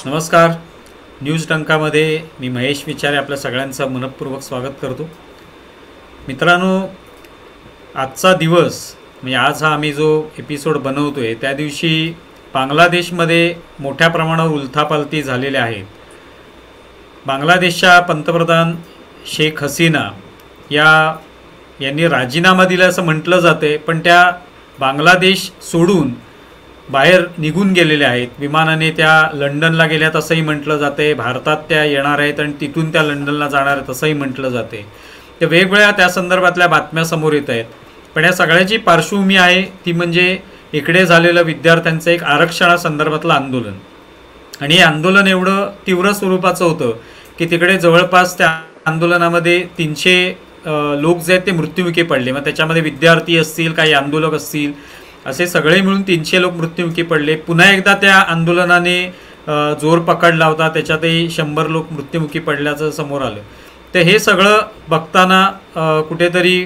नमस्कार. न्यूज डंकामध्ये मी महेश विचारे आपल्या सगळ्यांचं मनपूर्वक स्वागत करतो. मित्रांनो, आजचा दिवस म्हणजे आज हा आम्ही जो एपिसोड बनवतो आहे त्या दिवशी बांगलादेशमध्ये मोठ्या प्रमाणावर उलथापालथी झालेल्या आहेत. बांगलादेशच्या पंतप्रधान शेख हसीना यांनी राजीनामा दिला असं म्हटलं जाते, पण त्या बांगलादेश सोडून बाहेर निघून गेलेल्या आहेत. विमानाने त्या लंडनला गेल्यात असंही म्हटलं जाते, भारतात त्या येणार आहेत आणि तिथून त्या लंडनला जाणार आहेत असंही म्हटलं जाते. ते वेगवेगळ्या त्या संदर्भातल्या बातम्या समोर येत आहेत. पण या सगळ्याची पार्श्वभूमी आहे ती म्हणजे इकडे झालेलं विद्यार्थ्यांचं एक आरक्षणासंदर्भातलं आंदोलन. आणि हे आंदोलन एवढं तीव्र स्वरूपाचं होतं की तिकडे जवळपास त्या आंदोलनामध्ये 300 लोक जे आहेत ते मृत्युमुखी पडले. मग त्याच्यामध्ये विद्यार्थी असतील, काही आंदोलक असतील, असे सगळे मिळून 300 लोक मृत्युमुखी पडले. पुन्हा एकदा त्या आंदोलनाने जोर पकडला होता, त्याच्यातही 100 लोक मृत्युमुखी पडल्याचं समोर आलं. तर हे सगळं बघताना कुठेतरी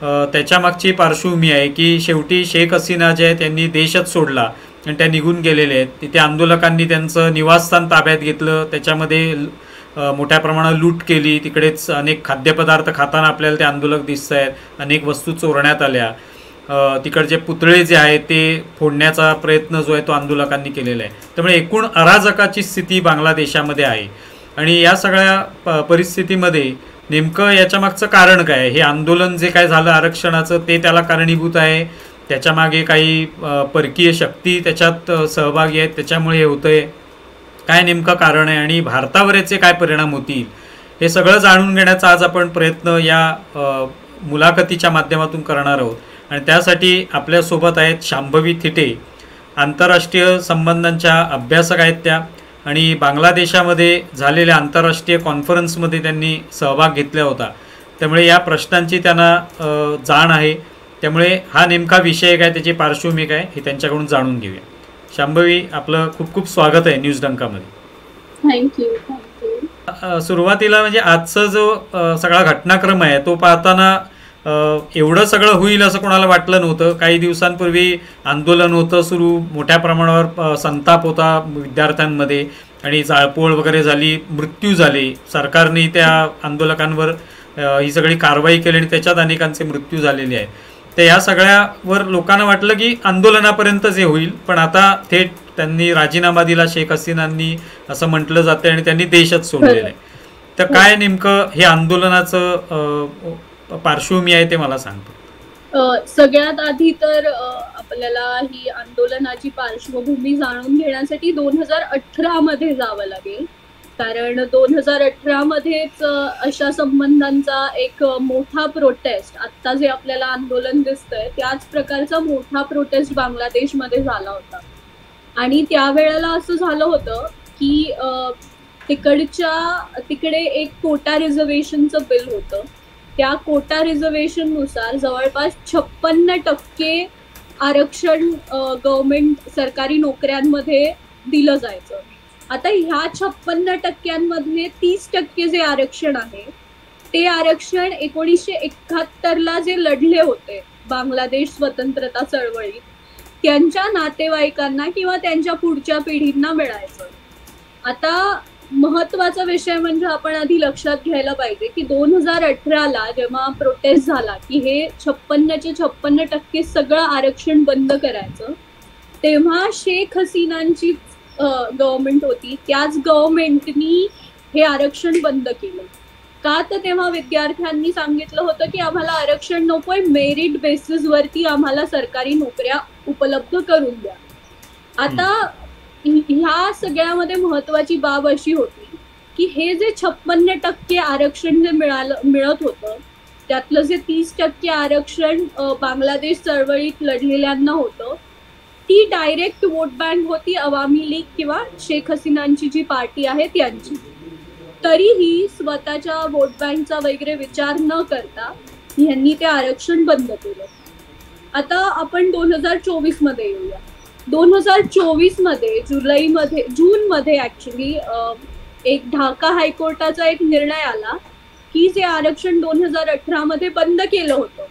त्याच्यामागची पार्श्वभूमी आहे की शेवटी शेख हसीना जे आहे त्यांनी देशच सोडला आणि त्या निघून गेलेले आहेत. तिथे आंदोलकांनी त्यांचं निवासस्थान ताब्यात घेतलं, त्याच्यामध्ये मोठ्या प्रमाणात लूट केली. तिकडेच अनेक खाद्यपदार्थ खाताना आपल्याला ते आंदोलक दिसत आहेत. अनेक वस्तू चोरण्यात आल्या. तिकडचे पुतळे जे आहेत ते फोडण्याचा प्रयत्न जो आहे तो आंदोलकांनी केलेला आहे. त्यामुळे एकूण अराजकाची स्थिती बांगलादेशामध्ये आहे. आणि या सगळ्या परिस्थितीमध्ये नेमकं याच्यामागचं कारण काय आहे? हे आंदोलन जे काय झालं आरक्षणाचं ते त्याला कारणीभूत आहे, त्याच्यामागे काही परकीय शक्ती त्याच्यात सहभागी आहेत, त्याच्यामुळे हे होतं आहे, काय नेमकं कारण आहे आणि भारतावर याचे काय परिणाम होतील हे सगळं जाणून घेण्याचा आज आपण प्रयत्न या मुलाखतीच्या माध्यमातून करणार आहोत. आणि त्यासाठी आपल्यासोबत आहेत शांभवी थिटे, आंतरराष्ट्रीय संबंधांच्या अभ्यासक आहेत त्या, आणि बांगलादेशामध्ये झालेल्या आंतरराष्ट्रीय कॉन्फरन्समध्ये त्यांनी सहभाग घेतला होता. त्यामुळे या प्रश्नांची त्यांना जाण आहे. त्यामुळे हा नेमका विषय काय, त्याची पार्श्वभूमी काय हे त्यांच्याकडून जाणून घेऊया. शांभवी, आपलं खूप खूप स्वागत आहे न्यूज डंकामध्ये. थँक्यू. सुरुवातीला म्हणजे आजचा जो सगळा घटनाक्रम आहे तो पाहताना एवढं सगळं होईल असं कोणाला वाटलं नव्हतं. काही दिवसांपूर्वी आंदोलन होतं सुरू, मोठ्या प्रमाणावर संताप होता विद्यार्थ्यांमध्ये आणि जाळपोळ वगैरे झाली, मृत्यू झाले. सरकारने त्या आंदोलकांवर ही सगळी कारवाई केली आणि त्याच्यात अनेकांचे मृत्यू झालेले आहेत. तर या सगळ्यावर लोकांना वाटलं की आंदोलनापर्यंत जे होईल, पण आता थेट त्यांनी राजीनामा दिला शेख हसीनांनी असं म्हटलं जातं आणि त्यांनी देशच सोडलेलं आहे. तर काय नेमकं हे आंदोलनाचं पार्श्वभूमी आहे ते मला सांगतो. सगळ्यात आधी तर आपल्याला ही आंदोलनाची पार्श्वभूमी जाणून घेण्यासाठी 2018 मध्ये जावं लागेल. कारण 2018 मध्येच अशा संबंधांचा एक मोठा प्रोटेस्ट, आत्ता जे आपल्याला आंदोलन दिसतंय त्याच प्रकारचा मोठा प्रोटेस्ट बांगलादेशमध्ये झाला होता. आणि त्यावेळेला असं झालं होतं की तिकडे एक कोटा रिझर्वेशनचं बिल होतं. त्या कोटा रिझर्वेशननुसार जवळपास 56% आरक्षण गव्हर्नमेंट सरकारी नोकऱ्यांमध्ये दिलं जायचं. आता ह्या 56%मध्ये 30% जे आरक्षण आहे ते आरक्षण 1971ला जे लढले होते बांगलादेश स्वतंत्रता चळवळीत त्यांच्या नातेवाईकांना किंवा त्यांच्या पुढच्या पिढींना मिळायचं. आता महत्वाचा विषय म्हणजे आपण आधी लक्षात घ्यायला पाहिजे की 2018ला जेव्हा प्रोटेस्ट झाला की हे 56% सगळं आरक्षण बंद करायचं, तेव्हा शेख हसीनांची गव्हर्नमेंट होती. त्याच गव्हर्नमेंटनी हे आरक्षण बंद केलं. का तर तेव्हा विद्यार्थ्यांनी सांगितलं होतं की आम्हाला आरक्षण नकोय, मेरिट बेसिसवरती आम्हाला सरकारी नोकऱ्या उपलब्ध करून द्या. आता ह्या सगळ्यामध्ये महत्वाची बाब अशी होती की हे जे 56% आरक्षण जे मिळत होतं त्यातलं जे 30% आरक्षण बांगलादेश चळवळीत लढलेल्यांना होतं, ती डायरेक्ट वोट बँक होती अवामी लीग किंवा शेख हसीनांची जी पार्टी आहे त्यांची. तरीही स्वतःच्या वोट बँकचा वगैरे विचार न करता यांनी ते आरक्षण बंद केलं. आता आपण 2024 मध्ये येऊया. 2024 मध्ये जूनमध्ये ऍक्च्युली एक ढाका हायकोर्टाचा एक निर्णय आला की जे आरक्षण 2018 मध्ये बंद केलं होतं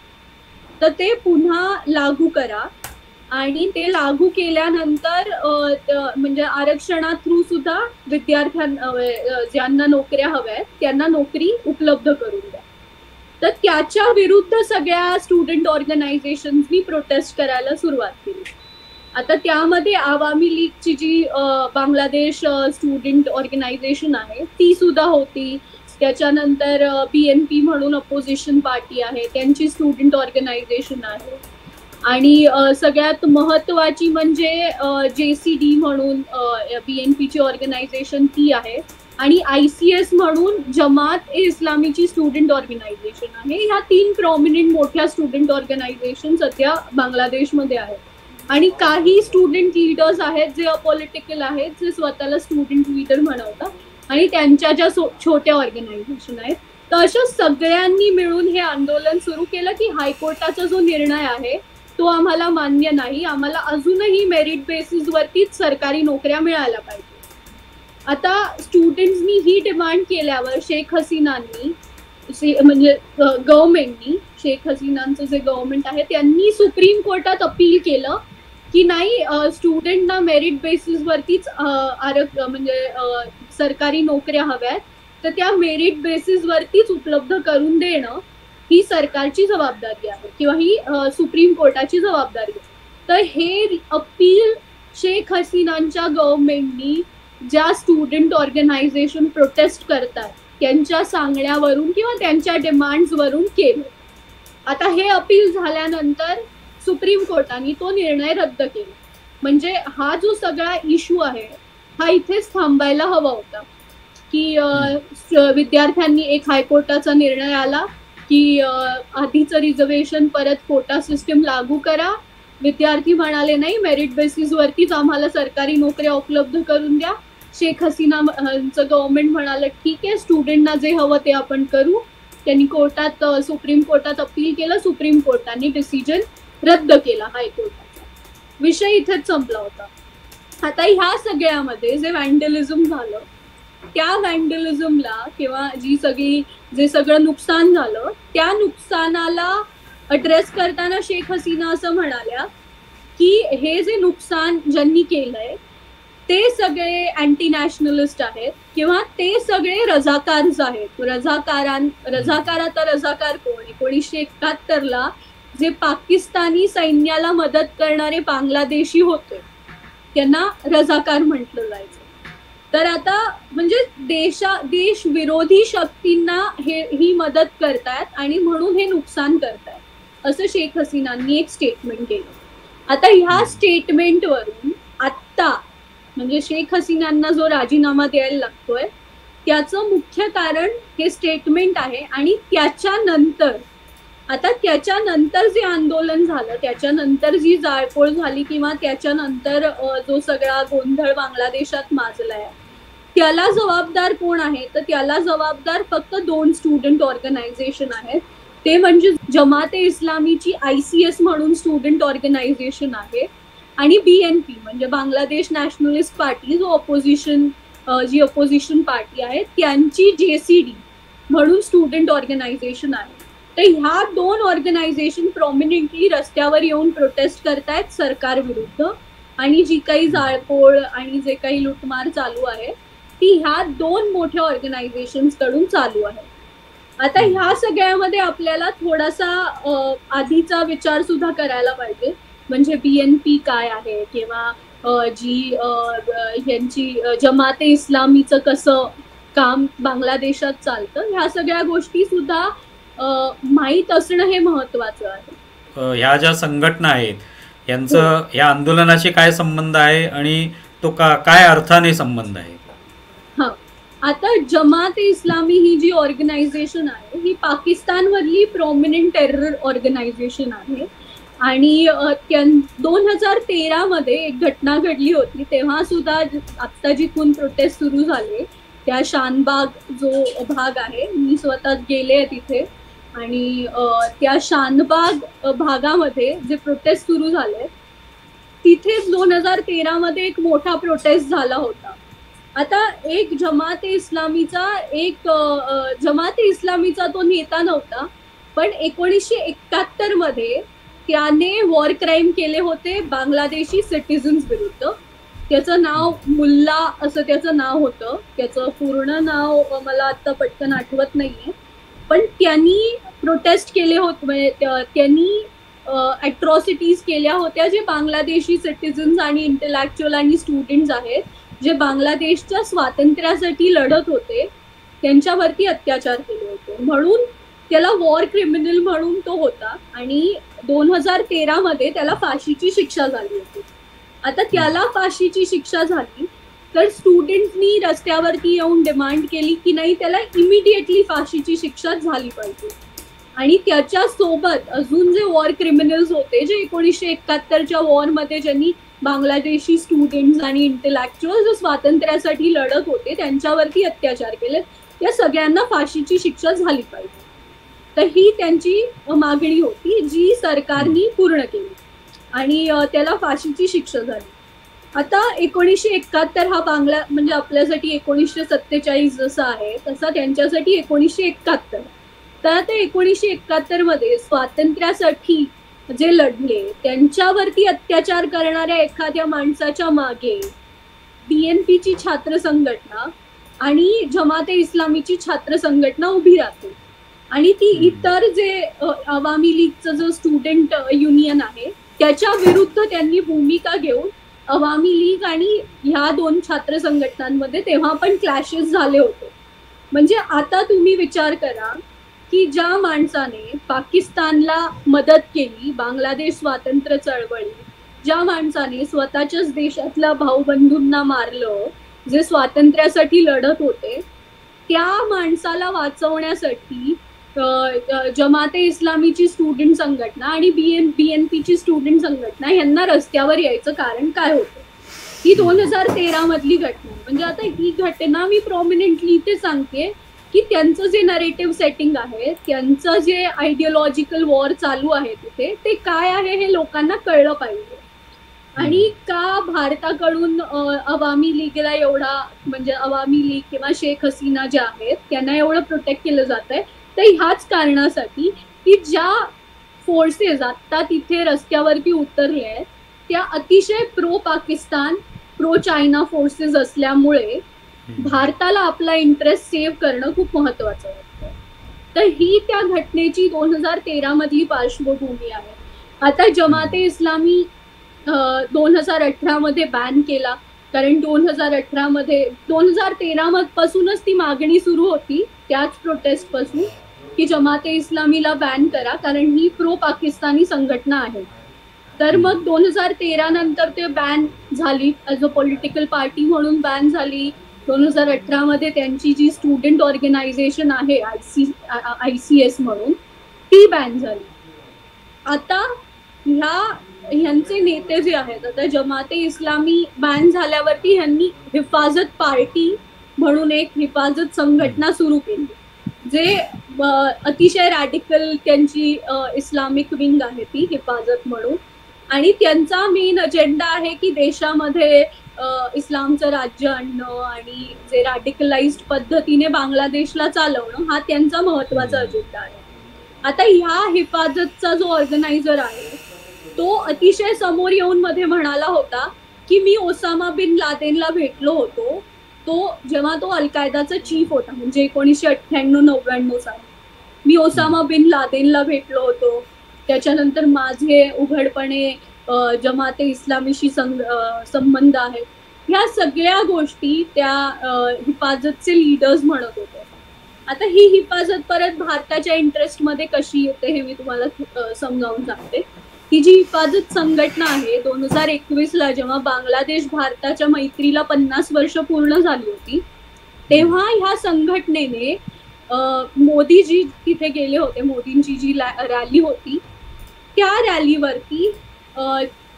तर ते पुन्हा लागू करा आणि ते लागू केल्यानंतर म्हणजे आरक्षणा थ्रू सुद्धा ज्यांना नोकऱ्या हव्या आहेत त्यांना नोकरी उपलब्ध करून द्या. तर त्याच्या विरुद्ध सगळ्या स्टुडंट ऑर्गनायझेशन्सनी प्रोटेस्ट करायला सुरुवात केली. आता त्यामध्ये आवामी लीगची जी बांगलादेश स्टुडंट ऑर्गनायझेशन आहे ती सुद्धा होती. त्याच्यानंतर BNP म्हणून अपोजिशन पार्टी आहे, त्यांची स्टुडंट ऑर्गनायझेशन आहे. आणि सगळ्यात महत्वाची म्हणजे JCD म्हणून BNPची ऑर्गनायझेशन ती आहे. आणि ICS म्हणून जमात ए इस्लामीची स्टुडंट ऑर्गनायझेशन आहे. ह्या 3 प्रॉमिनंट मोठ्या स्टुडंट ऑर्गनायझेशन सध्या बांगलादेशमध्ये आहेत. आणि काही स्टुडंट लीडर्स आहेत जे अपॉलिटिकल आहेत, जे स्वतःला स्टुडंट लीडर म्हणवतात, आणि त्यांच्या ज्या छोट्या ऑर्गनायझेशन आहेत. तर अशा सगळ्यांनी मिळून हे आंदोलन सुरू केलं की हायकोर्टाचा जो निर्णय आहे तो आम्हाला मान्य नाही, आम्हाला अजूनही मेरिट बेसिसवरतीच सरकारी नोकऱ्या मिळायला पाहिजे. आता स्टुडंट्सनी ही डिमांड केल्यावर शेख हसीनांनी म्हणजे गव्हर्नमेंटनी, शेख हसीनांचं जे गव्हर्नमेंट आहे त्यांनी सुप्रीम कोर्टात अपील केलं की नाही, स्टुडंटना मेरिट बेसिसवरतीच म्हणजे सरकारी नोकऱ्या हव्यात, तर त्या मेरिट बेसिसवरतीच उपलब्ध करून देणं ही सरकारची जबाबदारी आहे किंवा ही सुप्रीम कोर्टाची जबाबदारी आहे. तर हे अपील शेख हसीनांच्या गव्हर्नमेंटनी ज्या स्टुडंट ऑर्गनायझेशन प्रोटेस्ट करतात त्यांच्या सांगण्यावरून किंवा त्यांच्या डिमांड्सवरून केलं. आता हे अपील झाल्यानंतर सुप्रीम कोर्टाने तो निर्णय रद्द केला. म्हणजे हा जो सगळा इश्यू आहे हा इथेच थांबायला हवा होता की विद्यार्थ्यांनी एक हायकोर्टाचा निर्णय आला की आधीचं रिझर्वेशन परत कोटा सिस्टीम लागू करा. विद्यार्थी म्हणाले नाही, मेरिट बेसिसवरतीच आम्हाला सरकारी नोकऱ्या उपलब्ध करून द्या. शेख हसीनाचं गव्हर्नमेंट म्हणालं ठीक आहे, स्टुडंटना जे हवं ते आपण करू. त्यांनी कोर्टात सुप्रीम कोर्टात अपील केलं, सुप्रीम कोर्टाने डिसिजन रद्द केला हायकोर्टाचा. विषय इथेच संपला होता. आता ह्या सगळ्यामध्ये जे वॅन्डलिझम झालं त्या वॅन्डलिझमला किंवा जे सगळं नुकसान झालं त्या नुकसानाला अड्रेस करताना शेख हसीना असं म्हणाल्या की हे जे नुकसान ज्यांनी केलंय ते सगळे अँटी नॅशनलिस्ट आहेत किंवा ते सगळे रझाकारच आहेत. रझाकार आता रझाकार कोण? 1971ला जे पाकिस्तानी सैन्याला मदत करणारे बांगलादेशी होते त्यांना रझाकार म्हटलं जायचं. तर आता म्हणजे देश विरोधी शक्तींना ही मदत करतायत आणि म्हणून हे नुकसान करतायत असं शेख हसीनांनी एक स्टेटमेंट केलं. आता ह्या स्टेटमेंटवरून आत्ता म्हणजे शेख हसीनांना जो राजीनामा द्यायला लागतोय त्याचं मुख्य कारण हे स्टेटमेंट आहे. आणि त्याच्यानंतर जे आंदोलन झालं, त्याच्यानंतर जी जाळपोळ झाली किंवा त्याच्यानंतर जो सगळा गोंधळ बांगलादेशात माजलाय त्याला जबाबदार कोण आहे? तर त्याला जबाबदार फक्त 2 स्टुडंट ऑर्गनायझेशन आहेत. ते म्हणजे जमाते इस्लामीची ICS म्हणून स्टुडंट ऑर्गनायझेशन आहे आणि BNP म्हणजे बांगलादेश नॅशनलिस्ट पार्टी जी अपोजिशन पार्टी आहे त्यांची JCD म्हणून स्टुडंट ऑर्गनायझेशन आहे. तर ह्या 2 ऑर्गनायझेशन प्रॉमिनंटली रस्त्यावर येऊन प्रोटेस्ट करतायत सरकार विरुद्ध. आणि जी काही जाळपोळ आणि जे काही लुटमार चालू आहे ती ह्या 2 मोठ्या ऑर्गनायझेशन्स कडून चालू आहे. आता ह्या सगळ्यामध्ये आपल्याला थोडासा आधीचा विचार सुद्धा करायला पाहिजे. म्हणजे BNP काय आहे किंवा जी यांची जमाते इस्लामीचं कसं काम बांगलादेशात चालतं, ह्या सगळ्या गोष्टी सुद्धा माहीत असणं हे महत्वाचं आहे. ह्या ज्या संघटना आहेत यांचं या आंदोलनाशी काय संबंध आहे आणि तो काय अर्थाने संबंध आहे? हा, आता जमाते इस्लामी ही जी ऑर्गनायझेशन आहे ही पाकिस्तानमधली प्रॉमिनंट टेरर ऑर्गनायझेशन आहे. आणि 2013 मध्ये एक घटना घडली होती. तेव्हा सुद्धा आत्ता जिथून प्रोटेस्ट सुरू झाले त्या शानबाग जो भाग आहे, मी स्वतः गेले आहे तिथे. आणि त्या शानबाग भागामध्ये जे प्रोटेस्ट सुरू झाले तिथेच 2013 मध्ये एक मोठा प्रोटेस्ट झाला होता. आता एक जमाते इस्लामीचा तो नेता नव्हता, पण 1971 मध्ये त्याने वॉर क्राईम केले होते बांगलादेशी सिटिझन्स विरुद्ध. त्याचं नाव मुल्ला असं त्याचं नाव होतं. त्याचं पूर्ण नाव मला आता पटकन आठवत नाहीये, पण त्यांनी प्रोटेस्ट केले होते, त्यांनी अट्रॉसिटीज केल्या होत्या जे बांगलादेशी सिटिझन्स आणि इंटेलेक्च्युअल आणि स्टुडंट्स आहेत जे बांगलादेशच्या स्वातंत्र्यासाठी लढत होते त्यांच्यावरती अत्याचार केले होते. म्हणून त्याला वॉर क्रिमिनल म्हणून तो होता आणि 2013 मध्ये त्याला फाशीची शिक्षा झाली होती. आता त्याला फाशीची शिक्षा झाली तर स्टुडंट्सनी रस्त्यावरती येऊन डिमांड केली की नाही, त्याला इमिडिएटली फाशीची शिक्षा झाली पाहिजे. आणि त्याच्या सोबत अजून जे वॉर क्रिमिनल्स होते जे 1971च्या वॉरमध्ये ज्यांनी बांगलादेशी स्टुडंट्स आणि इंटेलेक्च्युअल जे स्वातंत्र्यासाठी लढत होते त्यांच्यावरती अत्याचार केले, त्या सगळ्यांना फाशीची शिक्षा झाली पाहिजे. तर ही त्यांची मागणी होती जी सरकारने पूर्ण केली आणि त्याला फाशीची शिक्षा झाली. आता 1971 हा बांगला म्हणजे आपल्यासाठी 1947 जसा आहे तसा त्यांच्यासाठी 1971. तर आता 1971 मध्ये स्वातंत्र्यासाठी जे लढले त्यांच्यावरती अत्याचार करणाऱ्या एखाद्या माणसाच्या मागे BNPची छात्र संघटना आणि जमाते इस्लामीची छात्र संघटना उभी राहते आणि ती इतर जे अवामी लीगचं जो स्टुडंट युनियन आहे त्याच्या विरुद्ध त्यांनी भूमिका घेऊन अवामी लीग आणि ह्या दोन छात्र संघटनांमध्ये तेव्हा पण क्लॅशेस झाले होते. म्हणजे आता तुम्ही विचार करा की ज्या माणसाने पाकिस्तानला मदत केली बांगलादेश स्वातंत्र्य चळवळीत, ज्या माणसाने स्वतःच्याच देशातल्या भाऊबंधूंना मारलं जे स्वातंत्र्यासाठी लढत होते, त्या माणसाला वाचवण्यासाठी जमाते इस्लामीची स्टुडंट संघटना आणि BNPची स्टुडंट संघटना यांना रस्त्यावर यायचं कारण काय होतं? ही 2013 मधली घटना. म्हणजे आता ही घटना मी प्रॉमिनंटली इथे सांगते की त्यांचं जे नरेटिव्ह सेटिंग आहे, त्यांचं जे आयडिओलॉजिकल वॉर चालू आहे तिथे, ते काय आहे हे लोकांना कळलं पाहिजे. आणि का भारताकडून अवामी लीगला एवढा म्हणजे अवामी लीग किंवा शेख हसीना ज्या आहेत त्यांना एवढं प्रोटेक्ट केलं जात आहे, तर ह्याच कारणासाठी की ज्या फोर्सेस आता तिथे रस्त्यावरती उतरले आहेत त्या अतिशय pro Pakistan pro China forces असल्यामुळे भारताला आपला इंटरेस्ट सेव्ह करणं खूप महत्वाचं वाटतं. तर ही त्या घटनेची 2013 मधली पार्श्वभूमी आहे. आता जमाते इस्लामी 2018 मध्ये बॅन केला, कारण 2013 पासूनच ती मागणी सुरू होती त्याच प्रोटेस्ट पासून की जमाते इस्लामीला बॅन करा कारण ही प्रो पाकिस्तानी संघटना आहे. तर मग 2013 नंतर ते बॅन झाली, ॲज अ पॉलिटिकल पार्टी म्हणून बॅन झाली. 2018 मध्ये त्यांची जी स्टुडंट ऑर्गनायझेशन आहे ICS म्हणून ती बॅन झाली. आता ह्यांचे नेते जे आहेत, आता जमाते इस्लामी बॅन झाल्यावरती ह्यांनी हिफाजत पार्टी म्हणून एक हिफाजत संघटना सुरू केली जे अतिशय रॅडिकल त्यांची इस्लामिक विंग आहे ती हिफाजत म्हणून. आणि त्यांचा मेन अजेंडा आहे की देशामध्ये इस्लामचं राज्य आणणं आणि जे रॅडिकलाइज्ड पद्धतीने बांगलादेशला चालवणं हा त्यांचा महत्वाचा अजेंडा आहे. आता ह्या हिफाजतचा जो ऑर्गनायझर आहे तो अतिशय समोर येऊन मध्ये म्हणाला होता की मी ओसामा बिन लादेनला भेटलो होतो, तो जेव्हा तो अल-कायदाचा चीफ होता म्हणजे 1998-99 साली. मी ओसामा बिन लादेनला भेटलो होतो, त्याच्यानंतर माझे उघडपणे जमाते इस्लामीशी संबंध आहेत. ह्या सगळ्या गोष्टी त्या हिफाजतचे लीडर्स म्हणत होते. आता ही हिफाजत परत भारताच्या इंटरेस्टमध्ये कशी येते हे मी तुम्हाला समजावून सांगते. ही जी हिफाजत संघटना आहे 2021ला जेव्हा बांगलादेश भारताच्या मैत्रीला 50 वर्ष पूर्ण झाली होती तेव्हा ह्या संघटनेने मोदीजी तिथे गेले होते, मोदींची जी रॅली होती त्या रॅलीवरती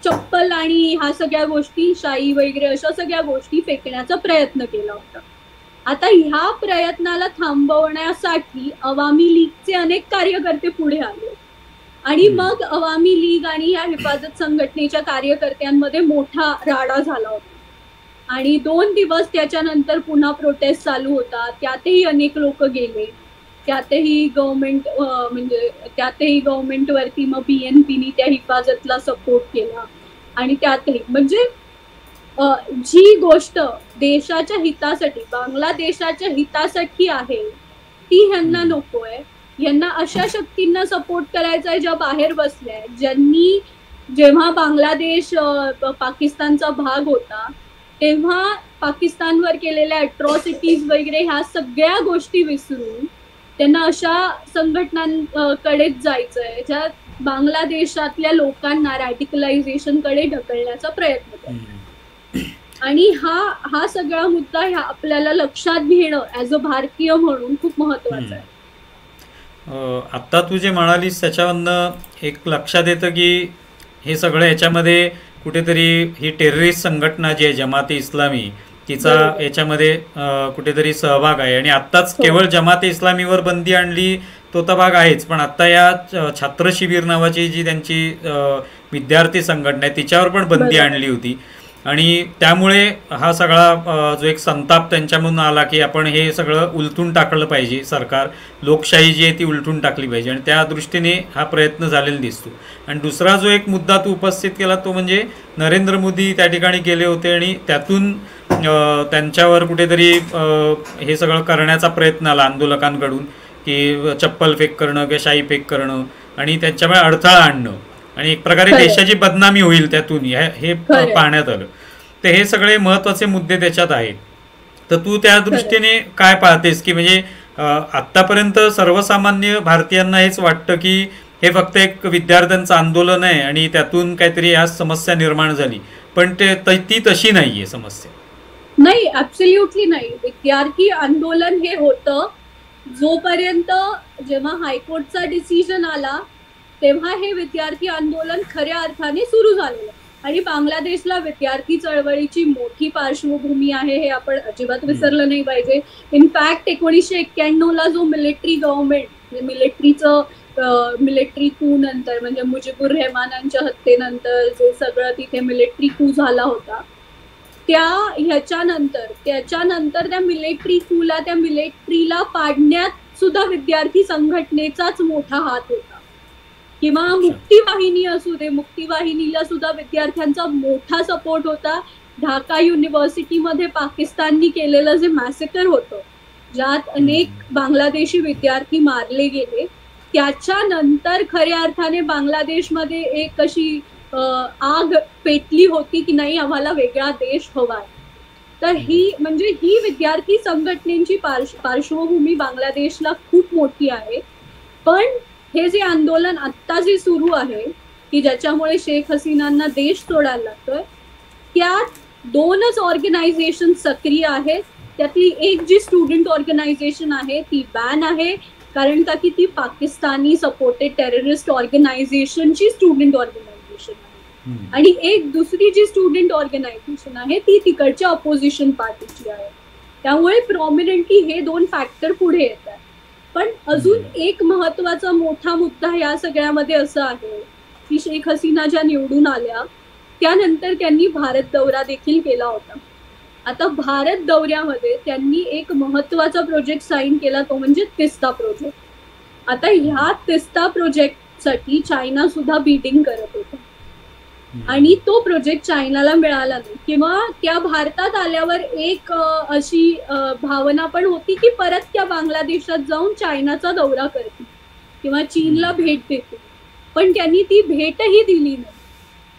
चप्पल आणि ह्या सगळ्या गोष्टी शाई वगैरे अशा सगळ्या गोष्टी फेकण्याचा प्रयत्न केला होता. आता ह्या प्रयत्नाला थांबवण्यासाठी अवामी लीगचे अनेक कार्यकर्ते पुढे आले आणि मग अवामी लीग आणि या हिफाजत संघटनेच्या कार्यकर्त्यांमध्ये मोठा राडा झाला होता आणि 2 दिवस त्याच्यानंतर पुन्हा प्रोटेस्ट चालू होता, त्यातही अनेक लोक गेले. त्यातही गव्हर्नमेंट म्हणजे त्यातही गव्हर्नमेंटवरती मग BNPनी त्या हिफाजतला सपोर्ट केला आणि त्यातही म्हणजे जी गोष्ट देशाच्या हितासाठी बांगलादेशाच्या हितासाठी आहे ती ह्यांना नकोय. ह्यांना अशा शक्तींना सपोर्ट करायचा आहे ज्या बाहेर बसल्या आहेत, ज्यांनी जेव्हा बांगलादेश पाकिस्तानचा भाग होता तेव्हा पाकिस्तानवर केलेल्या अट्रॉसिटीज वगैरे ह्या सगळ्या गोष्टी विसरून त्यांना अशा संघटनांकडेच जायचंय ज्या बांगलादेशातल्या लोकांना रॅडिकलायझेशनकडे ढकलण्याचा प्रयत्न करतात. आणि हा सगळा मुद्दा आपल्याला लक्षात घेणं ऍज अ भारतीय म्हणून खूप महत्वाचं आहे. आत्ता तू जे म्हणालीस त्याच्यावरनं एक लक्षात येतं की हे सगळं याच्यामध्ये कुठेतरी ही टेररिस्ट संघटना जी आहे जमाते इस्लामी तिचा याच्यामध्ये कुठेतरी सहभाग आहे. आणि आत्ताच केवळ जमाते इस्लामीवर बंदी आणली तो तर भाग आहेच, पण आत्ता या छात्र शिबिर नावाची जी त्यांची विद्यार्थी संघटना आहे तिच्यावर पण बंदी आणली होती. आणि त्यामुळे हा सगळा जो एक संताप त्यांच्यामधून आला की आपण हे सगळं उलटून टाकलं पाहिजे, सरकार लोकशाही जी आहे ती उलटून टाकली पाहिजे, आणि त्या दृष्टीने हा प्रयत्न झालेला दिसतो. आणि दुसरा जो एक मुद्दा तू उपस्थित केला तो म्हणजे नरेंद्र मोदी त्या ठिकाणी गेले होते आणि त्यातून त्यांच्यावर कुठेतरी हे सगळं करण्याचा प्रयत्न आला आंदोलकांकडून की चप्पल फेक करणं किंवा शाई फेक करणं आणि त्याच्यामुळे अडथळा आणणं आणि एक प्रकारे देशाची बदनामी होईल त्यातून हे पाहण्यात आलं. तर हे सगळे महत्त्वाचे मुद्दे त्याच्यात आहेत. तर तू त्या दृष्टीने काय पाहतेस की म्हणजे आत्तापर्यंत सर्वसामान्य भारतीयांना हेच वाटतं की हे फक्त एक विद्यार्थ्यांचं आंदोलन आहे आणि त्यातून काहीतरी या समस्या निर्माण झाली, पण ती तशी नाही आहे समस्या. नाही, ऍब्सोल्युटली नाही. विद्यार्थी आंदोलन हे होतं जोपर्यंत जेव्हा हायकोर्टचा डिसिजन आला तेव्हा हे विद्यार्थी आंदोलन खऱ्या अर्थाने सुरू झालेलं. आणि बांगलादेशला विद्यार्थी चळवळीची मोठी पार्श्वभूमी आहे हे आपण अजिबात विसरलं नाही पाहिजे. इनफॅक्ट 1991ला जो मिलिटरी गव्हर्नमेंट मिलिटरी कू नंतर म्हणजे मुजीबुर रहमानांच्या हत्येनंतर जे सगळं तिथे मिलिटरी कू झाला होता त्याच्यानंतर त्या मिलिटरी कूला त्या मिलिटरीला पाडण्यात सुद्धा विद्यार्थी संघटनेचाच मोठा हात होता. किंवा मुक्तिवाहिनी असू दे, मुक्तिवाहिनीला सुद्धा विद्यार्थ्यांचा मोठा सपोर्ट होता. ढाका युनिव्हर्सिटीमध्ये पाकिस्ताननी केलेलं जे मॅसेकर होतं ज्यात अनेक बांगलादेशी विद्यार्थी मारले गेले त्याच्यानंतर खऱ्या अर्थाने बांगलादेशमध्ये एक अशी आग पेटली होती की नाही आम्हाला वेगळा देश हवाय. तर ही विद्यार्थी संघटनेची पार्श्वभूमी बांगलादेशला खूप मोठी आहे. पण हे जे आंदोलन आत्ता जे सुरू आहे की ज्याच्यामुळे शेख हसीनांना देश सोडायला लागतोय त्यात 2च ऑर्गनायझेशन सक्रिय आहेत. त्यातली एक जी स्टुडंट ऑर्गनायझेशन आहे ती बॅन आहे कारण का की ती पाकिस्तानी सपोर्टेड टेररिस्ट ऑर्गनायझेशनची स्टुडंट ऑर्गनायझेशन आहे. आणि एक दुसरी जी स्टुडंट ऑर्गनायझेशन आहे ती तिकडच्या अपोजिशन पार्टीची आहे. त्यामुळे प्रॉमिनंटली हे 2 फॅक्टर पुढे येतात. पण अजून एक महत्वाचा मोठा मुद्दा या सगळ्यामध्ये असा आहे की शेख हसीना ज्या निवडून आल्या त्यानंतर त्यांनी भारत दौरा देखील केला होता. आता भारत दौऱ्यामध्ये त्यांनी एक महत्वाचा प्रोजेक्ट साईन केला तो म्हणजे तिस्ता प्रोजेक्ट. आता ह्या तिस्ता प्रोजेक्टसाठी चायना सुद्धा बिडिंग करत होता आणि तो प्रोजेक्ट चायनाला मिळाला नाही. किंवा त्या भारतात आल्यावर एक अशी भावना पण होती की परत त्या बांगलादेशात जाऊन चायनाचा दौरा करतील किंवा चीनला भेट देतील, पण त्यांनी ती भेटही दिली नाही.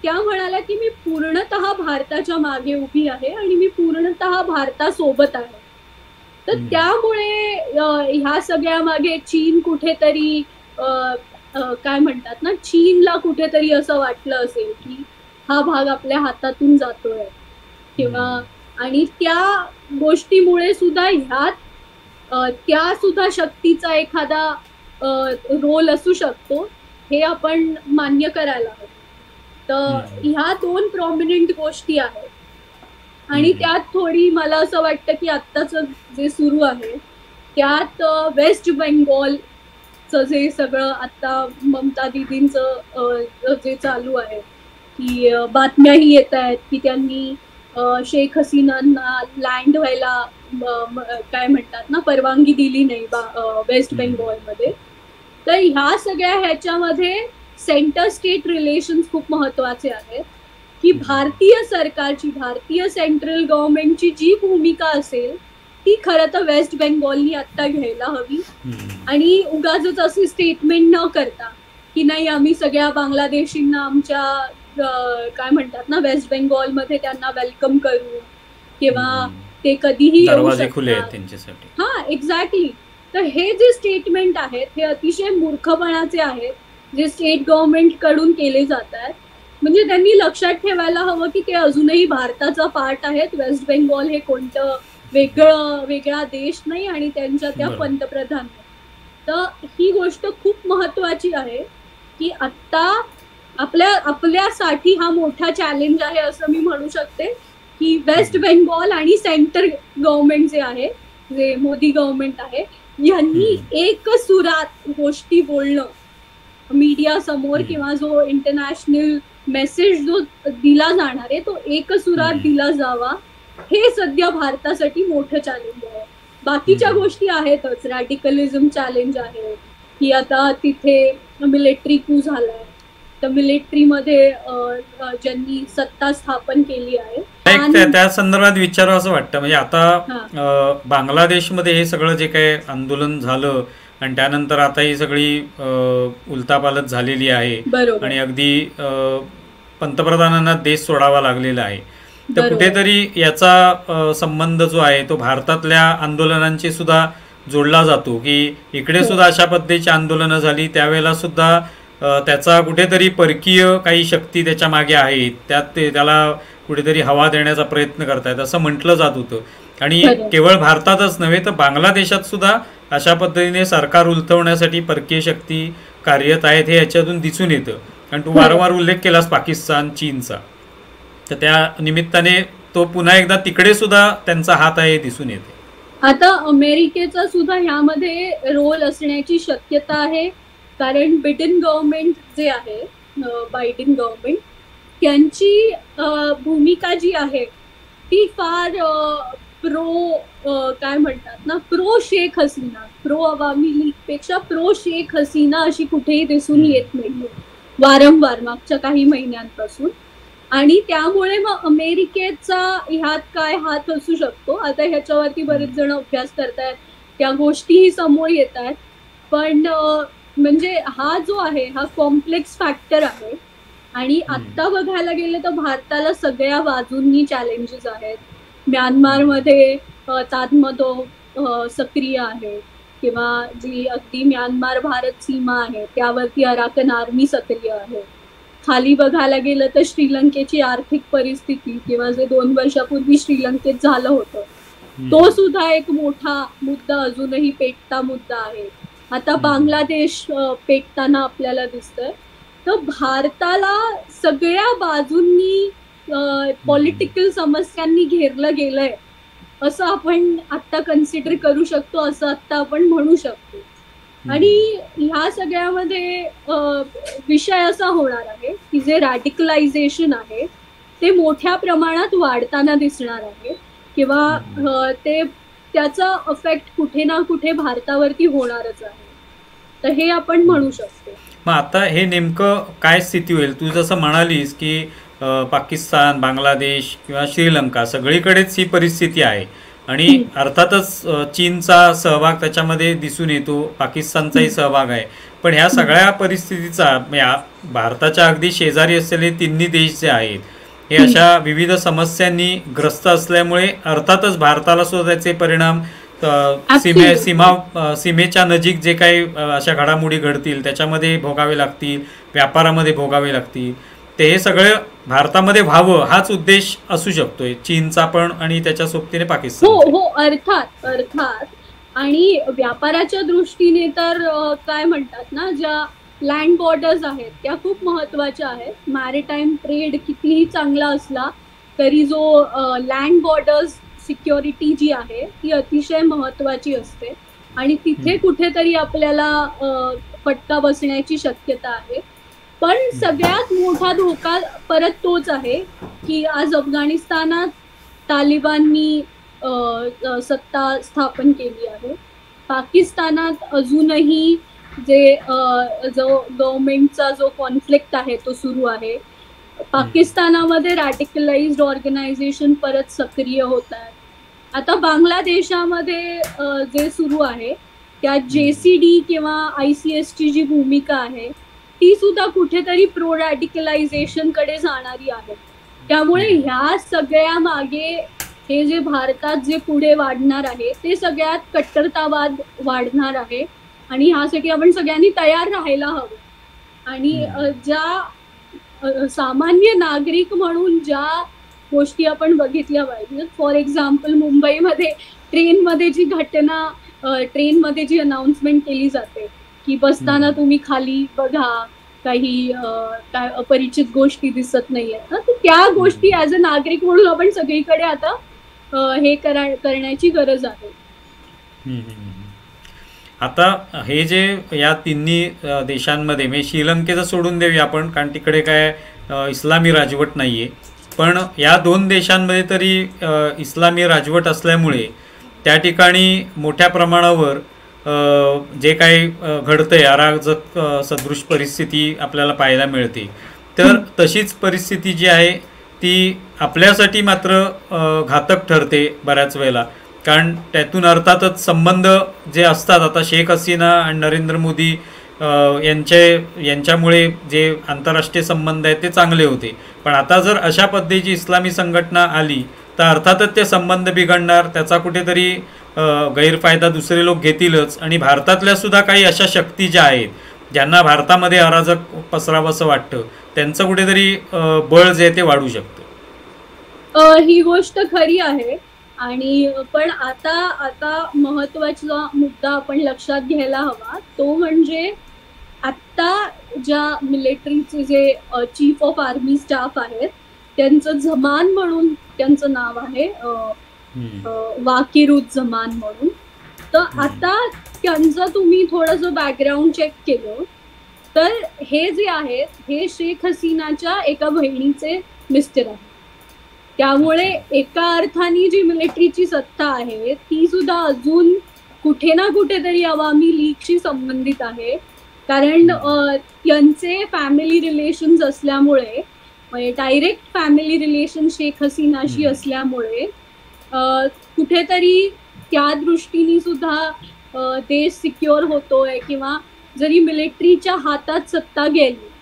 त्या म्हणाल्या की मी पूर्णतः भारताच्या मागे उभी आहे आणि मी पूर्णतः भारतासोबत आहे. तर त्यामुळे ह्या सगळ्या मागे चीन कुठेतरी काय म्हणतात ना, चीनला कुठेतरी असं वाटलं असेल की हा भाग आपल्या हातातून जातोय किंवा आणि त्या गोष्टीमुळे सुद्धा ह्यात त्या सुद्धा शक्तीचा एखादा रोल असू शकतो हे आपण मान्य करायला हवं. तर ह्या 2 प्रॉमिनंट गोष्टी आहेत आणि त्यात थोडी मला असं वाटतं की आत्ताच जे सुरू आहे त्यात वेस्ट बेंगॉलचं जे सगळं आता ममता दीदींचं जे चालू आहे की बातम्याही येत आहेत की त्यांनी शेख हसीनांना लँड व्हायला काय म्हणतात ना परवानगी दिली नाही वेस्ट बेंगॉलमध्ये. तर ह्या सगळ्या ह्याच्यामध्ये सेंटर स्टेट रिलेशन्स खूप महत्वाचे आहेत, की भारतीय सरकारची, भारतीय सेंट्रल गव्हर्नमेंटची जी भूमिका असेल ती खरं तर वेस्ट बेंगॉलनी आता घ्यायला हवी. आणि उगाचच असे स्टेटमेंट न करता की नाही आम्ही सगळ्या बांगलादेशींना आमच्या काय म्हणतात ना वेस्ट बेंगॉलमध्ये त्यांना वेलकम करू किंवा ते कधीही येऊ दरवाजे खुले आहेत शकतात. त्यांच्यासाठी. हा एक्झॅक्टली. तर हे जे स्टेटमेंट आहेत हे अतिशय मूर्खपणाचे आहेत जे स्टेट गव्हर्नमेंट कडून केले जात आहेत. म्हणजे त्यांनी लक्षात ठेवायला हवं की ते अजूनही भारताचा पार्ट आहेत. वेस्ट बेंगॉल हे कोणतं वेगळा देश नाही आणि त्यांच्या त्या बरोबर. पंतप्रधान आहेत. तर ही गोष्ट खूप महत्वाची आहे की आत्ता आपल्यासाठी हा मोठा चॅलेंज आहे असं मी म्हणू शकते की वेस्ट बेंगॉल आणि सेंटर गव्हर्नमेंट जे आहे, जे मोदी गव्हर्नमेंट आहे, यांनी एक सुरात गोष्टी बोलणं मीडिया समोर किंवा जो इंटरनॅशनल मेसेज जो दिला जाणार आहे तो एक सुरात दिला जावा. हे सध्या भारतासाठी मोठं चॅलेंज आहे. बाकीच्या गोष्टी आहेतच, रॅडिकलिझम चॅलेंज आहे की आता तिथे मिलिटरी कू झालाय, तर मिलिटरीमध्ये ज्यांनी सत्ता स्थापन केली आहे त्या संदर्भात विचारावं असं वाटतं. म्हणजे आता बांगलादेशमध्ये हे सगळं जे काही आंदोलन झालं आणि त्यानंतर आता ही सगळी उलथापालथ झालेली आहे आणि अगदी पंतप्रधानांना देश सोडावा लागलेला आहे. तर कुठेतरी याचा संबंध जो आहे तो भारतातल्या आंदोलनांशी सुद्धा जोडला जातो की इकडे सुद्धा अशा पद्धतीची आंदोलनं झाली त्यावेळेला सुद्धा त्याचा कुठेतरी परकीय काही शक्ती त्याच्या मागे आहेत, त्याला कुठेतरी हवा देण्याचा प्रयत्न करतायत असं म्हटलं जात होतं. आणि केवळ भारतातच नव्हे तर बांगलादेशात सुद्धा अशा पद्धतीने सरकार उलथवण्यासाठी परकीय शक्ती कार्यरत आहेत हे याच्यातून दिसून येतं. आणि तू वारंवार उल्लेख केलास पाकिस्तान, चीनचा, तर त्या निमित्ताने तो पुन्हा एकदा तिकडे सुद्धा त्यांचा हात आहे दिसून येते. आता अमेरिकेचा सुद्धा ह्यामध्ये रोल असण्याची शक्यता आहे, कारण बिडेन गव्हर्नमेंट जे आहे, बायडेन गव्हर्नमेंट, त्यांची भूमिका जी आहे ती फार काय म्हणतात ना प्रो शेख हसीना, प्रो अवामी लीग पेक्षा प्रो शेख हसीना अशी कुठेही दिसून येत नाहीये वारंवार मागच्या काही महिन्यांपासून. आणि त्यामुळे मग अमेरिकेचा ह्यात काय हात असू शकतो आता ह्याच्यावरती बरेच जण अभ्यास करतायत, त्या गोष्टीही समोर येत आहेत. पण म्हणजे हा जो आहे हा कॉम्प्लेक्स फॅक्टर आहे. आणि आत्ता बघायला गेलं तर भारताला सगळ्या बाजूंनी चॅलेंजेस आहेत. म्यानमारमध्ये ताजमतो सक्रिय आहे किंवा जी अगदी म्यानमार भारत सीमा आहे त्यावरती अराकन आर्मी सक्रिय आहे. खाली बघायला गेलं तर श्रीलंकेची आर्थिक परिस्थिती किंवा जे 2 वर्षापूर्वी श्रीलंकेत झालं होतं तो सुद्धा एक मोठा मुद्दा, अजूनही पेटता मुद्दा आहे. आता बांगलादेश पेटताना आपल्याला दिसतंय. तर भारताला सगळ्या बाजूंनी पॉलिटिकल समस्यांनी घेरलं गेलंय असं आपण आता कन्सिडर करू शकतो, असं आता आपण म्हणू शकतो. आणि ह्या सगळ्यामध्ये विषय असा होणार आहे की जे रॅडिकलायझेशन आहे ते मोठ्या प्रमाणात वाढताना दिसणार आहे किंवा त्याचा इफेक्ट कुठे ना कुठे भारतावरती होणारच आहे. तर हे आपण म्हणू शकतो. मग आता हे नेमकं काय स्थिती होईल? तू जसं म्हणालीस की पाकिस्तान, बांगलादेश किंवा श्रीलंका सगळीकडेच ही परिस्थिती आहे आणि अर्थातच चीनचा सहभाग त्याच्यामध्ये दिसून येतो, पाकिस्तानचाही सहभाग आहे. पण ह्या सगळ्या परिस्थितीचा भारताच्या अगदी शेजारी असलेले तिन्ही देश जे आहेत हे अशा विविध समस्यांनी ग्रस्त असल्यामुळे अर्थातच भारताला सुद्धा त्याचे परिणाम सीमेच्या नजीक जे काही अशा घडामोडी घडतील त्याच्यामध्ये भोगावे लागतील, व्यापारामध्ये भोगावे लागतील. ते हे सगळं भारतामध्ये व्हावं हाच उद्देश असू शकतोय चीनचा पण आणि त्याच्या सोबतीने पाकिस्तान. हो, अर्थात. आणि व्यापाराच्या दृष्टीने तर काय म्हणतात ना, ज्या लँड बॉर्डर्स आहेत त्या खूप महत्वाच्या आहेत. मॅरिटाईम ट्रेड कितीही चांगला असला तरी जो लँड बॉर्डर्स सिक्युरिटी जी आहे ती अतिशय महत्वाची असते आणि तिथे कुठेतरी आपल्याला फटका बसण्याची शक्यता आहे. पण सगळ्यात मोठा धोका परत तोच आहे की आज अफगाणिस्तानात तालिबाननी सत्ता स्थापन केली आहे. पाकिस्तानात अजूनही जो गव्हर्नमेंटचा जो कॉन्फ्लिक्ट आहे तो सुरू आहे. पाकिस्तानामध्ये रॅडिकलाइज्ड ऑर्गनायझेशन परत सक्रिय होत आहेत. आता बांगलादेशामध्ये जे सुरू आहे त्यात JCD किंवा ICSची जी भूमिका आहे ती सुद्धा कुठेतरी प्रो रॅडिकलायझेशन कडे जाणारी आहे. त्यामुळे ह्या सगळ्या मागे हे जे भारतात जे पुढे वाढणार आहे ते सगळ्यात कट्टरतावाद वाढणार आहे आणि ह्यासाठी आपण सगळ्यांनी तयार राहायला हवं. आणि ज्या सामान्य नागरिक म्हणून ज्या गोष्टी आपण बघितल्या पाहिजेत, फॉर एक्झाम्पल मुंबईमध्ये ट्रेनमध्ये जी घटना, ट्रेनमध्ये जी अनाउन्समेंट केली जाते की बसताना तुम्ही खाली बघा, काही काय अपरिचित गोष्टी दिसत नाहीयेत ना, तर त्या गोष्टी ॲज अ नागरिक म्हणून आपण सगळीकडे आता हे करण्याची गरज आहे. आता हे जे या तिन्ही देशांमध्ये म्हणजे श्रीलंकेचं सोडून देऊया आपण, कारण तिकडे काय इस्लामी राजवट नाही आहे, पण या 2 देशांमध्ये तरी इस्लामी राजवट असल्यामुळे त्या ठिकाणी मोठ्या प्रमाणावर जे काही घडतंय अराजक सदृश परिस्थिती आपल्याला पाहायला मिळते. तर तशीच परिस्थिती जी आहे ती आपल्यासाठी मात्र घातक ठरते बऱ्याच वेळेला, कारण त्यातून अर्थातच संबंध जे असतात, आता शेख हसीना आणि नरेंद्र मोदी यांच्यामुळे जे आंतरराष्ट्रीय संबंध आहेत ते चांगले होते, पण आता जर अशा पद्धतीची इस्लामी संघटना आली तर अर्थातच ते संबंध बिघडणार, त्याचा कुठेतरी गैरफायदा दुसरे लोक घेतीलच. आणि भारतातल्या सुद्धा काही अशा शक्ती ज्या आहेत ज्यांना भारतामध्ये अराजक पसरावंसं वाटतं त्यांचं कुठेतरी बळ जे ते वाढू शकतं. ही गोष्ट खरी आहे. आणि पण आता महत्वाचा मुद्दा आपण लक्षात घ्यायला हवा तो म्हणजे आत्ता ज्या मिलिटरीचे जे चीफ ऑफ आर्मी स्टाफ आहेत त्यांचं झमान म्हणून त्यांचं नाव आहे, वाकिरुज्जमान म्हणून. तर आता त्यांचं तुम्ही थोडंसं बॅकग्राऊंड चेक केलं तर हे जे आहेत हे शेख हसीनाच्या एका बहिणीचे मिस्टर आहेत. त्यामुळे एका अर्थाने जी मिलिटरीची सत्ता आहे ती सुद्धा अजून कुठे ना कुठेतरी अवामी लीगशी संबंधित आहे, कारण त्यांचे फॅमिली रिलेशन्स असल्यामुळे, म्हणजे डायरेक्ट फॅमिली रिलेशन शेख हसीनाशी असल्यामुळे कुठेतरी त्या दृष्टीने सुद्धा देश सिक्युअर होतोय. किंवा जरी मिलिटरीच्या हातात सत्ता गेली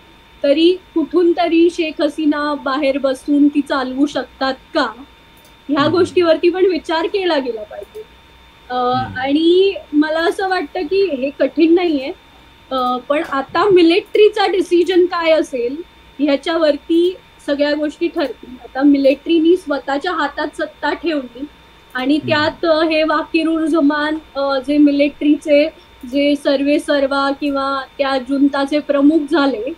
तरी कुठून तरी शेख हसीना बाहेर बसून ती चालवू शकतात का, ह्या गोष्टीवरती पण विचार केला गेला पाहिजे. आणि मला असं वाटतं की हे कठीण नाहीये, पण आता मिलिटरीचा डिसिजन काय असेल ह्याच्यावरती सगळ्या गोष्टी ठरतील. आता मिलिटरीनी स्वतःच्या हातात सत्ता ठेवली आणि त्यात हे वाकिरुज्जमान जे मिलिटरीचे जे सर्वेसर्वा किंवा त्या जुंताचे प्रमुख झाले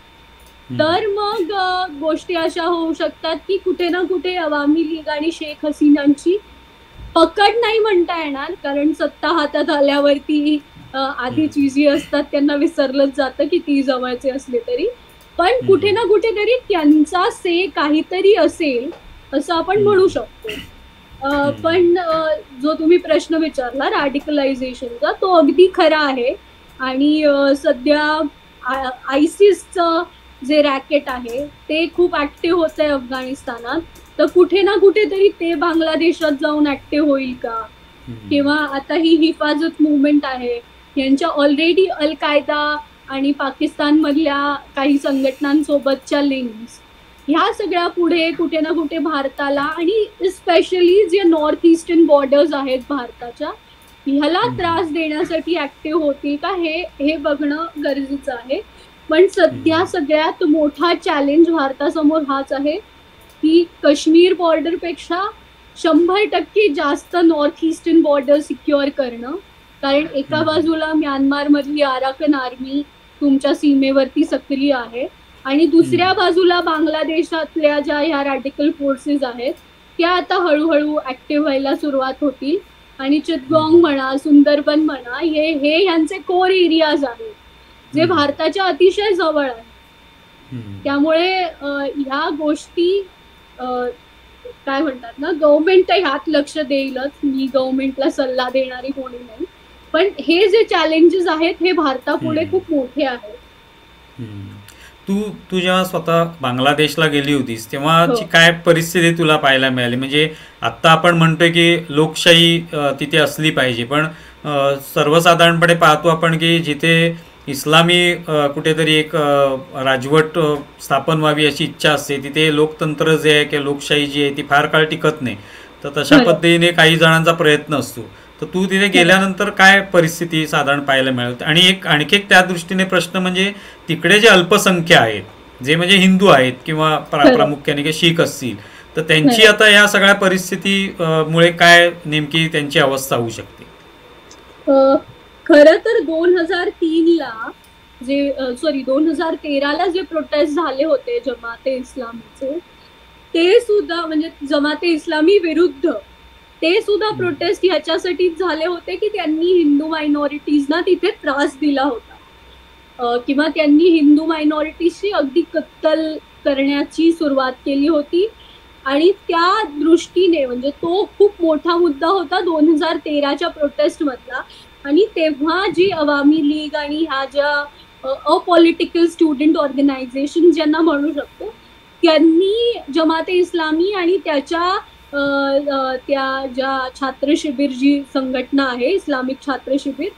तर मग गोष्टी अशा होऊ शकतात की कुठे ना कुठे अवामी लीग आणि शेख हसीनांची पकड नाही म्हणता येणार, कारण सत्ता हातात आल्यावरती आधीची जी असतात त्यांना विसरलंच जातं की ती जवळचे असले तरी, पण कुठे ना कुठेतरी त्यांचा से काहीतरी असेल असं आपण म्हणू शकतो. पण जो तुम्ही प्रश्न विचारला रॅडिकलायझेशनचा तो अगदी खरा आहे. आणि सध्या आयसिसचं जे रॅकेट आहे ते खूप ऍक्टिव्ह होत आहे अफगाणिस्तानात, तर कुठे ना कुठेतरी ते बांगलादेशात जाऊन ऍक्टिव्ह होईल का, किंवा आता ही हिफाजत मुवमेंट आहे यांच्या ऑलरेडी अल कायदा आणि पाकिस्तानमधल्या काही संघटनांसोबतच्या लिंक्स ह्या सगळ्या पुढे कुठे ना कुठे भारताला आणि स्पेशली जे नॉर्थ ईस्टर्न बॉर्डर्स आहेत भारताच्या ह्याला त्रास देण्यासाठी ऍक्टिव्ह होतील का हे बघणं गरजेचं आहे. पण सध्या सगळ्यात मोठा चॅलेंज भारतासमोर हाच आहे की काश्मीर बॉर्डरपेक्षा 100% जास्त नॉर्थ ईस्टर्न बॉर्डर सिक्युअर करणं, कारण एका बाजूला म्यानमारमधली अराकन आर्मी तुमच्या सीमेवरती सक्रिय आहे आणि दुसऱ्या बाजूला बांगलादेशातल्या ज्या ह्या रॅडिकल फोर्सेस आहेत त्या आता हळूहळू ऍक्टिव्ह व्हायला सुरुवात होतील. आणि चितगोंग म्हणा, सुंदरबन म्हणा, हे ह्यांचे कोर एरियाज आहेत जे भारताच्या अतिशय जवळ आहे. त्यामुळे ह्या गोष्टी काय म्हणतात ना, गव्हर्नमेंट तर ह्यात लक्ष देईलच, मी गव्हर्नमेंटला सल्ला देणारी कोणी नाही, पण हे जे चॅलेंजेस आहेत हे भारतापुढे हम्म. खूप मोठे आहेत. हम्म. तू जेव्हा स्वतः बांगलादेशला गेली होतीस तेव्हाची हो. काय परिस्थिती तुला पाहायला मिळाली? म्हणजे आत्ता आपण म्हणतोय की लोकशाही तिथे असली पाहिजे, पण सर्वसाधारणपणे पाहतो आपण की जिथे इस्लामी कुठेतरी एक राजवट स्थापन व्हावी अशी इच्छा असते, तिथे लोकतंत्र जे आहे किंवा लोकशाही जी आहे ती फार काळ टिकत नाही. तर तशा खरं पद्धतीने काही जणांचा प्रयत्न असतो. तर तू तिथे खरं गेल्यानंतर काय परिस्थिती साधारण पाहायला मिळाली? आणि आणखी एक त्या दृष्टीने प्रश्न म्हणजे तिकडे जे अल्पसंख्य आहेत, जे म्हणजे हिंदू आहेत किंवा खरं प्रामुख्याने काही शीख असतील, तर त्यांची खरं आता या सगळ्या परिस्थिती मुळे काय नेमकी त्यांची अवस्था होऊ शकते? अ, खरं तर 2003ला जे 2013ला जे प्रोटेस्ट झाले होते जमाते इस्लामीचे, ते सुद्धा म्हणजे जमाते इस्लामी विरुद्ध, ते सुद्धा हम्म. प्रोटेस्ट ह्याच्यासाठीच झाले होते की त्यांनी हिंदू मायनॉरिटीजना तिथे त्रास दिला होता, किंवा त्यांनी हिंदू मायनॉरिटीजची अगदी कत्तल करण्याची सुरुवात केली होती. आणि त्या दृष्टीने म्हणजे तो खूप मोठा मुद्दा होता 2013च्या प्रोटेस्टमधला. आणि तेव्हा जी अवामी लीग आणि ह्या ज्या अपॉलिटिकल स्टुडंट ऑर्गनायझेशन ज्यांना म्हणू शकतो, त्यांनी जमाते इस्लामी आणि त्याच्या त्या ज्या छात्र शिबिर जी संघटना आहे इस्लामिक छात्र शिबिर,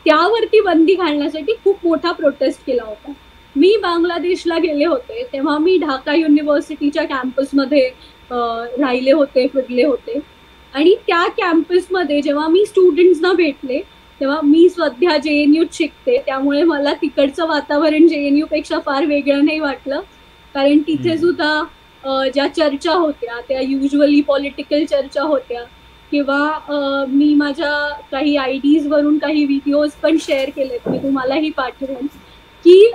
त्यावरती बंदी घालण्यासाठी खूप मोठा प्रोटेस्ट केला होता. मी बांगलादेशला गेले होते तेव्हा मी ढाका युनिव्हर्सिटीच्या कॅम्पसमध्ये राहिले होते, फिरले होते. आणि त्या कॅम्पसमध्ये जेव्हा मी स्टुडंट्सना भेटले तेव्हा मी सध्या JNUत शिकते, त्यामुळे मला तिकडचं वातावरण JNU पेक्षा फार वेगळं नाही वाटलं, कारण तिथे हम्म. सुद्धा ज्या चर्चा होत्या त्या युजली पॉलिटिकल चर्चा होत्या, किंवा मी माझ्या काही IDs वरून काही व्हिडिओज पण शेअर केलेत, मी तुम्हालाही पाठवेन, की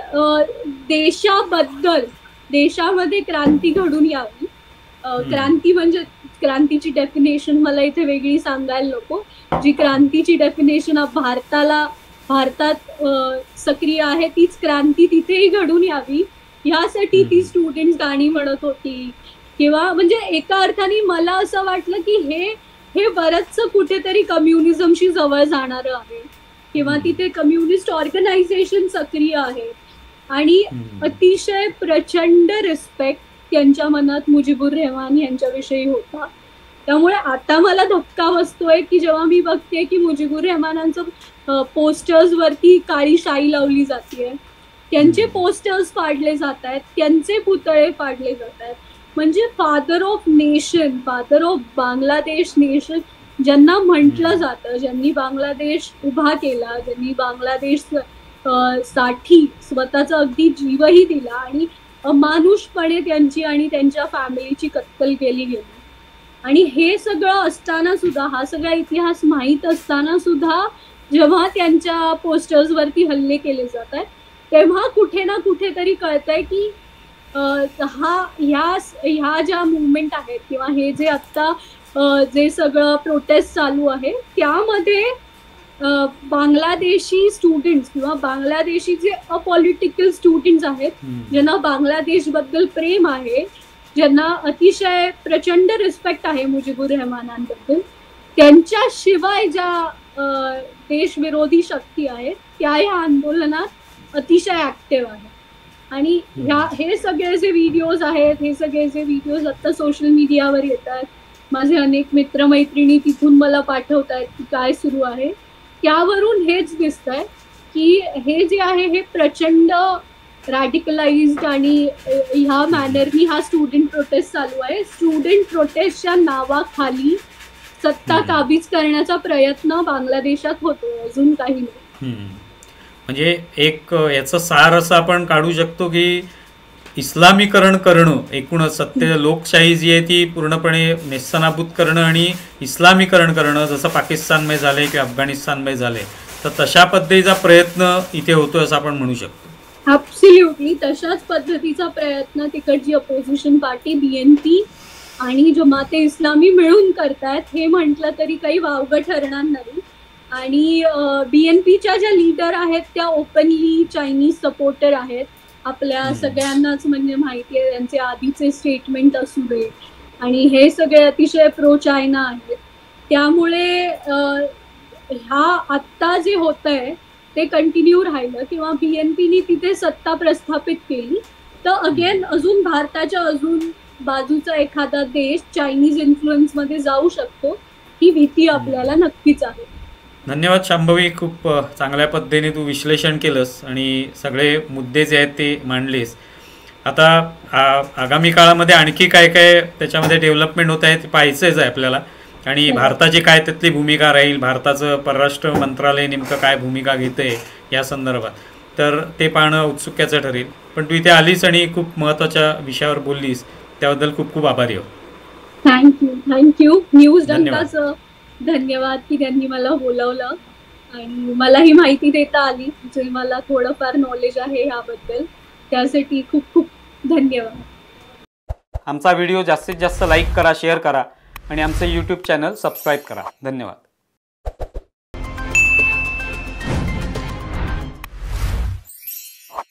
देशाबद्दल, देशामध्ये क्रांती घडून यावी. क्रांती म्हणजे क्रांतीची डेफिनेशन मला इथे वेगळी सांगायला नको, जी क्रांतीची डेफिनेशन भारतात सक्रिय आहे तीच क्रांती तिथेही घडून यावी, ह्यासाठी ती स्टुडंट्स गाणी म्हणत होती. किंवा म्हणजे एका अर्थाने मला असं वाटलं की हे बरंचसं कुठेतरी कम्युनिझमशी जवळ जाणारं आहे, किंवा तिथे कम्युनिस्ट ऑर्गनायझेशन सक्रिय आहे. आणि अतिशय प्रचंड रिस्पेक्ट त्यांच्या मनात मुजीबुर रेहमान यांच्याविषयी होता. त्यामुळे आता मला धक्का बसतोय की जेव्हा मी बघते की मुजीबुर रेहमानांचं पोस्टर्सवरती काळी शाई लावली जाते, त्यांचे पोस्टर्स फाडले जात आहेत, त्यांचे पुतळे फाडले जात आहेत. म्हणजे father of nation, father of Bangladesh nation ज्यांना म्हटलं जातं, ज्यांनी बांगलादेश उभा केला, ज्यांनी बांगलादेश साठी स्वतःचा अगदी जीवही दिला, आणि अमानुषपणे त्यांची आणि त्यांच्या फॅमिलीची कत्तल केली गेली. आणि हे सगळं असताना सुद्धा, हा सगळा इतिहास माहीत असताना सुद्धा जेव्हा त्यांच्या पोस्टर्सवरती हल्ले केले जात आहेत, तेव्हा कुठे ना कुठेतरी कळतंय की ह्या ज्या मुवमेंट आहेत किंवा हे जे आत्ता जे सगळं प्रोटेस्ट चालू आहे त्यामध्ये बांगलादेशी स्टुडंट्स किंवा बांगलादेशी जे अपॉलिटिकल स्टुडंट्स आहेत, ज्यांना बांगलादेशबद्दल प्रेम आहे, ज्यांना अतिशय प्रचंड रिस्पेक्ट आहे मुजीबुर रेहमानांबद्दल, त्यांच्याशिवाय ज्या देशविरोधी शक्ती आहेत त्या ह्या आंदोलनात अतिशय ऍक्टिव्ह आहेत. आणि हे सगळे जे व्हिडिओज आहेत, हे सगळे जे व्हिडिओज आता सोशल मीडियावर येतात, माझे अनेक मित्रमैत्रिणी तिथून मला पाठवत आहेत की काय सुरू आहे, त्यावरून हेच दिसतंय की हे जे आहे हे प्रचंड रॅडिकलाइज्ड आणि ह्या मॅनरनी हा स्टुडंट प्रोटेस्ट चालू आहे. स्टुडंट प्रोटेस्टच्या नावाखाली सत्ता काबीज करण्याचा प्रयत्न बांगलादेशात होतो, अजून काही नाही. म्हणजे एक याचं सार असं आपण काढू शकतो की इस्लामीकरण करणं, एकूणच सत्य लोकशाही जी आहे ती पूर्णपणे नेस्तनाबूत करणं आणि इस्लामीकरण करणं, जसं पाकिस्तानमध्ये झालंय किंवा अफगाणिस्तानमध्ये झालंय, तर तशा पद्धतीचा प्रयत्न इथे होतोय असं आपण म्हणू शकतो. ॲब्सोल्युटली तशाच पद्धतीचा प्रयत्न तिकडची अपोजिशन पार्टी BNP आणि जमाते इस्लामी मिळून करतायत, हे म्हटलं तरी काही वावगं ठरणार नाही. आणि BNPच्या ज्या लीडर आहेत त्या ओपनली चायनीज सपोर्टर आहेत, आपल्या सगळ्यांनाच म्हणजे माहिती आहे, त्यांचे आधीचे स्टेटमेंट असू दे आणि हे सगळे अतिशय प्रो चायना आहेत. त्यामुळे ह्या आत्ता जे होतंय ते कंटिन्यू राहिलं किंवा BNPनी तिथे सत्ता प्रस्थापित केली तर अगेन अजून भारताच्या अजून बाजूचा एखादा देश चायनीज इन्फ्लुएन्स मध्ये जाऊ शकतो, ही भीती आपल्याला नक्कीच आहे. धन्यवाद शांभवी, खूप चांगल्या पद्धतीने तू विश्लेषण केलंस आणि सगळे मुद्दे जे आहेत ते मांडलेस. आता आगामी काळामध्ये आणखी काय काय त्याच्यामध्ये डेव्हलपमेंट होत आहे ते पाहायचंच आहे आपल्याला, आणि भारताची काय त्यातली भूमिका राहील, भारताचं परराष्ट्र मंत्रालय नेमकं काय भूमिका घेतंय या संदर्भात, तर ते पाहणं उत्सुक्याचं ठरेल. पण तू इथे आलीस आणि खूप महत्त्वाच्या विषयावर बोललीस, त्याबद्दल खूप खूप आभारी आहो. थँक्यू न्यूज डंकाचं धन्यवाद की त्यांनी मला बोलवलं आणि मला ही माहिती देता आली, जे मला थोडंफार नॉलेज आहे ह्याबद्दल, त्यासाठी खूप खूप धन्यवाद. आमचा व्हिडिओ जास्तीत जास्त लाईक करा, शेअर करा आणि आमचे यूट्यूब चॅनल सबस्क्राईब करा. धन्यवाद.